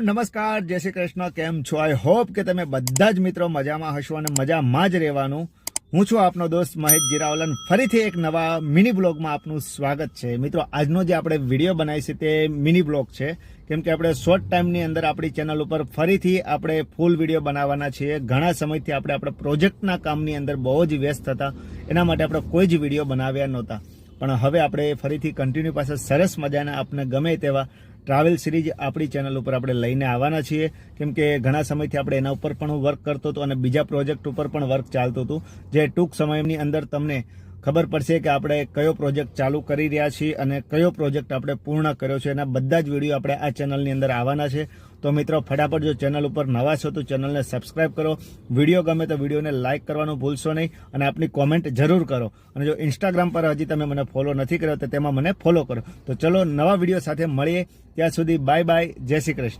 નમસ્કાર, જય શ્રી કૃષ્ણ. કેમ છો? આઈ હોપ કે તમે બધા જ મિત્રો મજામાં હશો અને મજામાં જ રહેવાનું. હું છું આપનો દોસ્ત મહેશ જીરાવલન. ફરીથી એક નવા મિની બ્લોગમાં આપનું સ્વાગત છે. મિત્રો, આજનો જે આપણે વિડીયો બનાવીશું તે મિની બ્લોગ છે, કેમ કે આપણે શોર્ટ ટાઈમની અંદર આપણી ચેનલ ઉપર ફરીથી આપણે ફૂલ વિડીયો બનાવવાના છીએ. ઘણા સમયથી આપણે પ્રોજેક્ટના કામની અંદર બહુ જ વ્યસ્ત હતા, એના માટે આપણે કોઈ જ વિડીયો બનાવ્યા નહોતા. પણ હવે આપણે ફરીથી કન્ટિન્યુ પાસે સરસ મજાના આપને ગમે તેવા ટ્રાવેલ સિરીઝ આપણી ચેનલ ઉપર આપણે લઈને આવવાના છીએ, કેમ કે ઘણા સમયથી આપણે એના ઉપર પણ વર્ક કરતો હતો અને બીજા પ્રોજેક્ટ ઉપર પણ વર્ક ચાલતું હતું, જે ટૂંક સમયની અંદર તમને ખબર પડશે કે આપણે કયો પ્રોજેક્ટ ચાલુ કરી રહ્યા છીએ અને કયો પ્રોજેક્ટ આપણે પૂર્ણ કર્યો છે. એના બધા જ વિડીયો આપણે આ ચેનલની અંદર આવવાના છે. તો મિત્રો, ફટાફટ જો ચેનલ ઉપર નવા છો તો ચેનલને સબસ્ક્રાઇબ કરો. વિડીયો ગમે તો વિડીયોને લાઇક કરવાનું ભૂલશો નહીં અને આપની કોમેન્ટ જરૂર કરો. અને જો ઇન્સ્ટાગ્રામ પર હજી તમે મને ફોલો નથી કર્યો તો તેમાં મને ફોલો કરો. તો ચલો, નવા વિડીયો સાથે મળીએ. ત્યાં સુધી બાય બાય, જય શ્રી કૃષ્ણ.